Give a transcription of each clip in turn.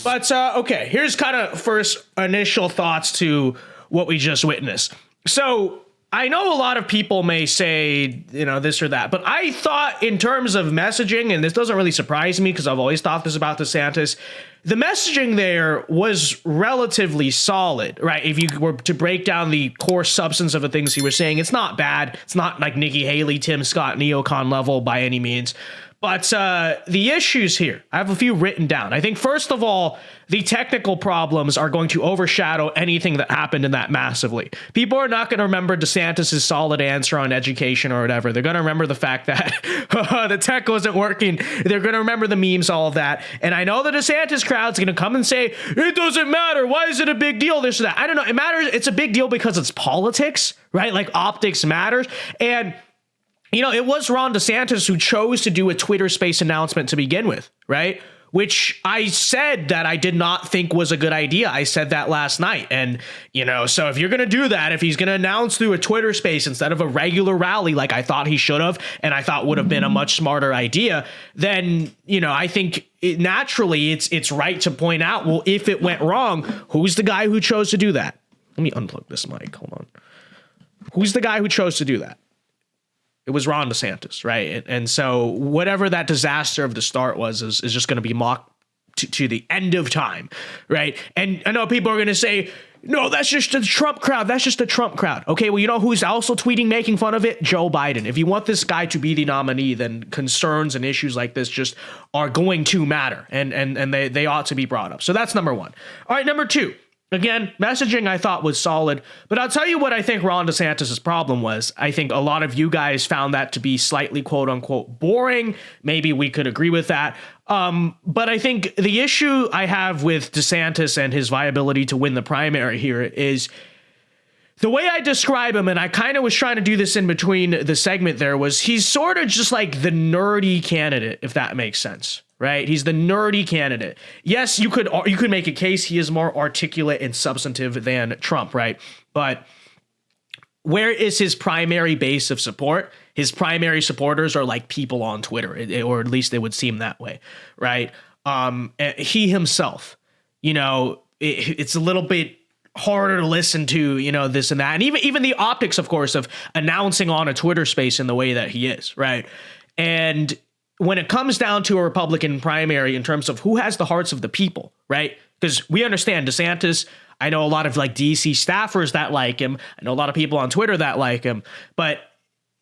But okay, here's kind of first initial thoughts to what we just witnessed. So I know a lot of people may say, this or that, but I thought in terms of messaging, and this doesn't really surprise me because I've always thought this about DeSantis, the messaging there was relatively solid, right? If you were to break down the core substance of the things he was saying, it's not bad. It's not like Nikki Haley, Tim Scott, neocon level by any means. But the issues here, I have a few written down. I think, first of all, the technical problems are going to overshadow anything that happened in that massively. People are not going to remember DeSantis' solid answer on education or whatever. They're going to remember the fact that the tech wasn't working. They're going to remember the memes, all of that. And I know the DeSantis crowd's going to come and say, it doesn't matter. Why is it a big deal? This or that. I don't know. It matters. It's a big deal because it's politics, right? Like optics matters. And it was Ron DeSantis who chose to do a Twitter Space announcement to begin with, right? Which I said that I did not think was a good idea. I said that last night. And, so if you're going to do that, if he's going to announce through a Twitter Space instead of a regular rally like I thought he should have, and I thought would have been a much smarter idea, then, I think naturally it's right to point out, well, if it went wrong, who's the guy who chose to do that? Let me unplug this mic. Hold on. Who's the guy who chose to do that? It was Ron DeSantis, right? And so whatever that disaster of the start was is just going to be mocked to the end of time, right? And I know people are going to say, no, that's just the Trump crowd. That's just the Trump crowd. Okay, well, you know who's also tweeting, making fun of it? Joe Biden. If you want this guy to be the nominee, then concerns and issues like this just are going to matter, and they ought to be brought up. So that's number one. All right, number two. Again, messaging I thought was solid, but I'll tell you what I think Ron DeSantis' problem was. I think a lot of you guys found that to be slightly quote unquote boring. Maybe we could agree with that. But I think the issue I have with DeSantis and his viability to win the primary here is the way I describe him, and I kind of was trying to do this in between the segment there, was he's sort of just like the nerdy candidate, if that makes sense. Right? He's the nerdy candidate. Yes, you could make a case he is more articulate and substantive than Trump, right? But where is his primary base of support? His primary supporters are like people on Twitter, or at least it would seem that way, right? He himself, it's a little bit harder to listen to, this and that. And even the optics, of course, of announcing on a Twitter Space in the way that he is, right? And when it comes down to a Republican primary in terms of who has the hearts of the people, right? Because we understand DeSantis, I know a lot of like DC staffers that like him. I know a lot of people on Twitter that like him, but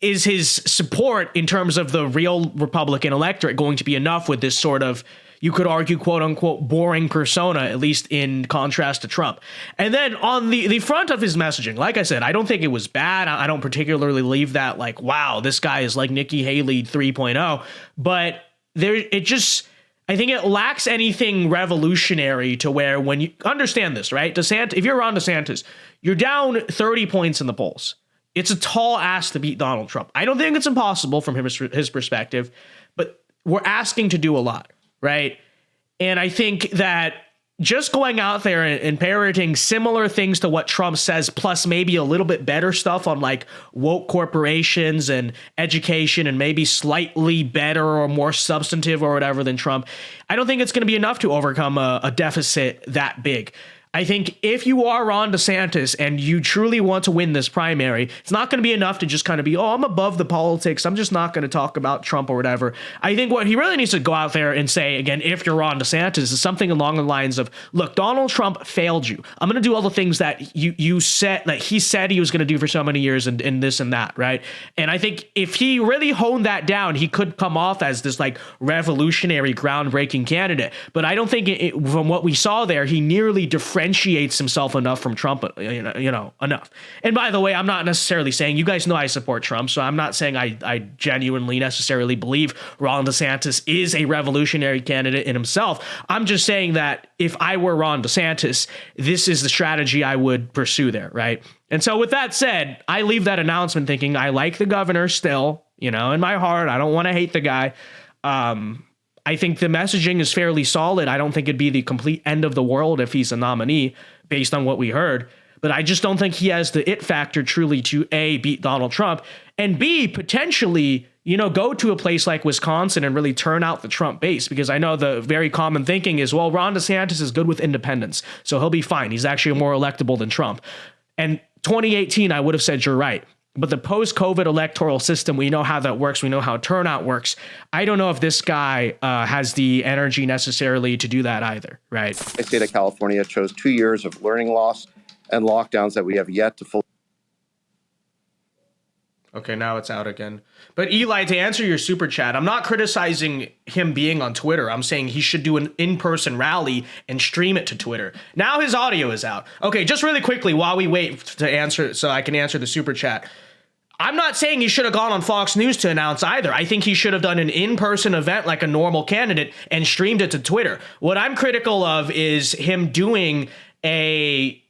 is his support in terms of the real Republican electorate going to be enough with this sort of, you could argue, quote unquote, boring persona, at least in contrast to Trump? And then on the front of his messaging, like I said, I don't think it was bad. I don't particularly leave that like, wow, this guy is like Nikki Haley 3.0. But I think it lacks anything revolutionary to where when you understand this, right? DeSantis, if you're Ron DeSantis, you're down 30 points in the polls. It's a tall ask to beat Donald Trump. I don't think it's impossible from his perspective, but we're asking to do a lot. Right. And I think that just going out there and parroting similar things to what Trump says, plus maybe a little bit better stuff on like woke corporations and education and maybe slightly better or more substantive or whatever than Trump, I don't think it's going to be enough to overcome a deficit that big. I think if you are Ron DeSantis and you truly want to win this primary, it's not going to be enough to just kind of be, I'm above the politics, I'm just not going to talk about Trump or whatever. I think what he really needs to go out there and say, again, if you're Ron DeSantis, is something along the lines of, look, Donald Trump failed you. I'm going to do all the things that you said, that he said he was going to do for so many years and this and that, right? And I think if he really honed that down, he could come off as this like revolutionary, groundbreaking candidate. But I don't think from what we saw there, he nearly differentiates himself enough from Trump, enough. And by the way, I'm not necessarily saying, you guys know I support Trump, so I'm not saying I genuinely necessarily believe Ron DeSantis is a revolutionary candidate in himself. I'm just saying that if I were Ron DeSantis, this is the strategy I would pursue there, right? And so with that said, I leave that announcement thinking I like the governor still, in my heart. I don't want to hate the guy. I think the messaging is fairly solid. I don't think it'd be the complete end of the world if he's a nominee based on what we heard. But I just don't think he has the it factor truly to A, beat Donald Trump, and B, potentially, go to a place like Wisconsin and really turn out the Trump base. Because I know the very common thinking is, well, Ron DeSantis is good with independents, so he'll be fine. He's actually more electable than Trump. And 2018, I would have said you're right. But the post-COVID electoral system, we know how that works. We know how turnout works. I don't know if this guy has the energy necessarily to do that either, right? The state of California chose 2 years of learning loss and lockdowns that we have yet to fully. Okay, now it's out again. But Eli, to answer your super chat, I'm not criticizing him being on Twitter. I'm saying he should do an in-person rally and stream it to Twitter. Now his audio is out. Okay, just really quickly while we wait to answer, so I can answer the super chat. I'm not saying he should have gone on Fox News to announce either. I think he should have done an in-person event like a normal candidate and streamed it to Twitter. What I'm critical of is him doing a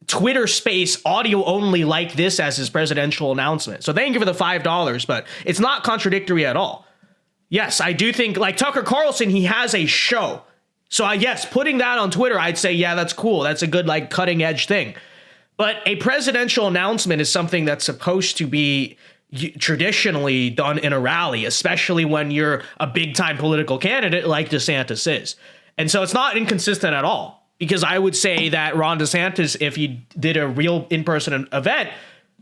Twitter space audio only like this as his presidential announcement. So thank you for the $5, but it's not contradictory at all. Yes, I do think, like Tucker Carlson, he has a show. So yes, putting that on Twitter, I'd say, yeah, that's cool. That's a good, like, cutting edge thing. But a presidential announcement is something that's supposed to be traditionally done in a rally, especially when you're a big time political candidate like DeSantis is. And so it's not inconsistent at all. Because I would say that Ron DeSantis, if he did a real in-person event,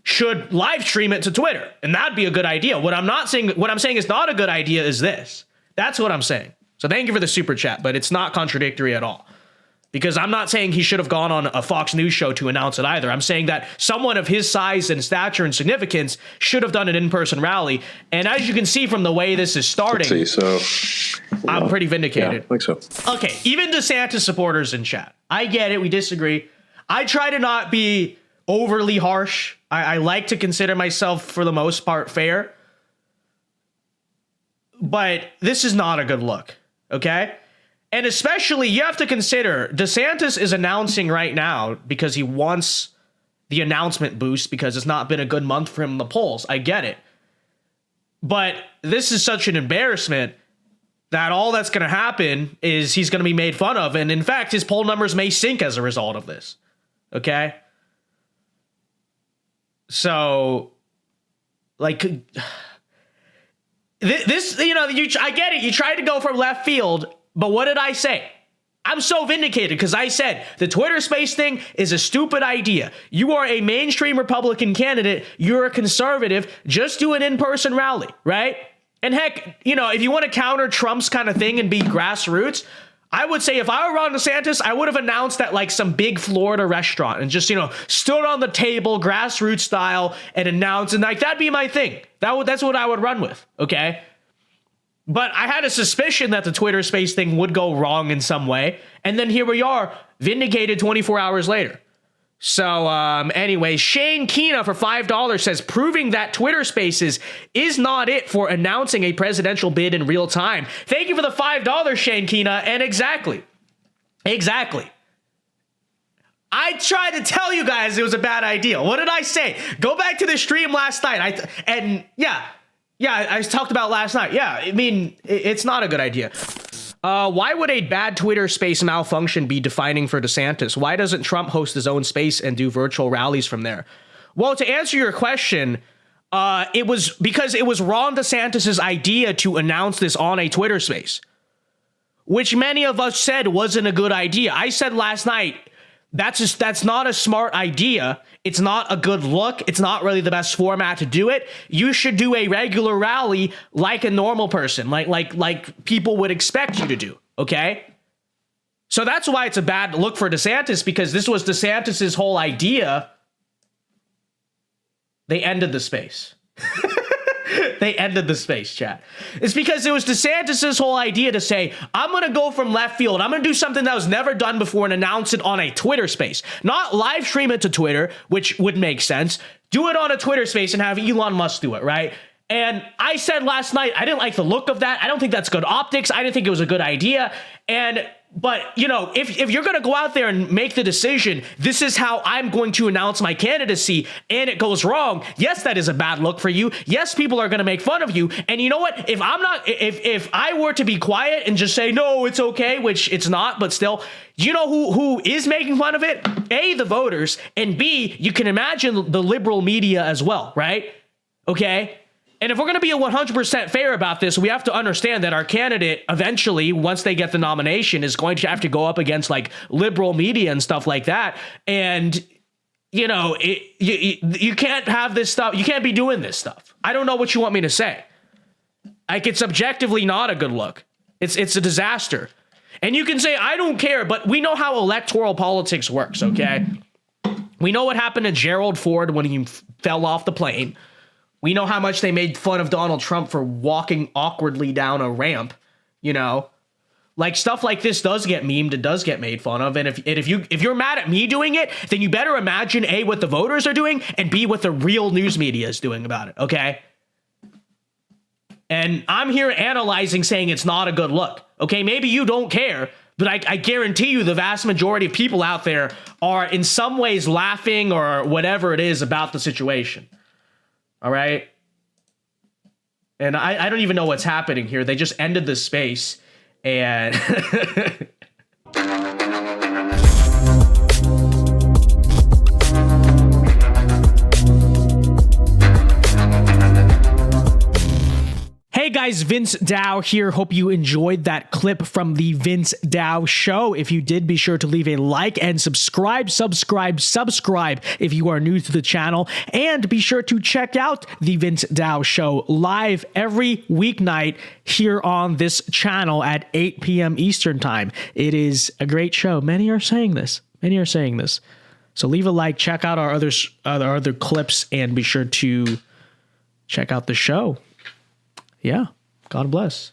should live stream it to Twitter. And that'd be a good idea. What I'm saying is not a good idea is this. That's what I'm saying. So thank you for the super chat, but it's not contradictory at all. Because I'm not saying he should have gone on a Fox News show to announce it either. I'm saying that someone of his size and stature and significance should have done an in-person rally. And as you can see from the way this is starting, I'm pretty vindicated. Yeah, I think so. Okay, even DeSantis supporters in chat. I get it. We disagree. I try to not be overly harsh. I like to consider myself, for the most part, fair. But this is not a good look, okay? And especially, you have to consider, DeSantis is announcing right now because he wants the announcement boost because it's not been a good month for him in the polls. I get it. But this is such an embarrassment that all that's going to happen is he's going to be made fun of. And in fact, his poll numbers may sink as a result of this. Okay? So, like, this, I get it. You tried to go from left field. But what did I say? I'm so vindicated because I said the Twitter space thing is a stupid idea. You are a mainstream Republican candidate. You're a conservative. Just do an in-person rally, right? And heck, if you want to counter Trump's kind of thing and be grassroots, I would say if I were Ron DeSantis, I would have announced at like some big Florida restaurant and just, stood on the table, grassroots style, and announced, and like that'd be my thing. That's what I would run with, okay? But I had a suspicion that the Twitter space thing would go wrong in some way. And then here we are, vindicated 24 hours later. So anyway, Shane Keena for $5 says, proving that Twitter spaces is not it for announcing a presidential bid in real time. Thank you for the $5, Shane Keena. And exactly. I tried to tell you guys it was a bad idea. What did I say? Go back to the stream last night. I talked about last night. Yeah, I mean, it's not a good idea. Why would a bad Twitter space malfunction be defining for DeSantis? Why doesn't Trump host his own space and do virtual rallies from there? Well, to answer your question, it was because it was Ron DeSantis' idea to announce this on a Twitter space, which many of us said wasn't a good idea. I said last night, that's not a smart idea. It's not a good look. It's not really the best format to do it. You should do a regular rally like a normal person, like people would expect you to do, okay? So that's why it's a bad look for DeSantis, because this was DeSantis' whole idea. They ended the space. They ended the space, chat. It's because it was DeSantis' whole idea to say, I'm going to go from left field. I'm going to do something that was never done before and announce it on a Twitter space. Not live stream it to Twitter, which would make sense. Do it on a Twitter space and have Elon Musk do it, right? And I said last night, I didn't like the look of that. I don't think that's good optics. I didn't think it was a good idea. And But, you know, if you're going to go out there and make the decision, this is how I'm going to announce my candidacy, and it goes wrong, yes, that is a bad look for you. Yes, people are going to make fun of you. And you know what? If I were to be quiet and just say, no, it's okay, which it's not, but still, you know who is making fun of it? A, the voters, and B, you can imagine the liberal media as well, right? Okay? And if we're going to be 100% fair about this, we have to understand that our candidate eventually, once they get the nomination, is going to have to go up against like liberal media and stuff like that. And, you know, you can't have this stuff. You can't be doing this stuff. I don't know what you want me to say. Like, it's objectively not a good look. It's a disaster. And you can say, I don't care, but we know how electoral politics works, okay? We know what happened to Gerald Ford when he fell off the plane. We know how much they made fun of Donald Trump for walking awkwardly down a ramp, you know? Like, stuff like this does get memed, it does get made fun of, and if you're mad at me doing it, then you better imagine A, what the voters are doing, and B, what the real news media is doing about it, okay? And I'm here analyzing, saying it's not a good look, okay? Maybe you don't care, but I guarantee you the vast majority of people out there are in some ways laughing or whatever it is about the situation. All right. And I don't even know what's happening here. They just ended the space and Hey guys, Vince Dow here. Hope you enjoyed that clip from the Vince Dow Show. If you did, be sure to leave a like and subscribe if you are new to the channel. And be sure to check out the Vince Dow Show live every weeknight here on this channel at 8 p.m. Eastern Time. It is a great show. Many are saying this. So leave a like, check out our other clips, and be sure to check out the show. Yeah. God bless.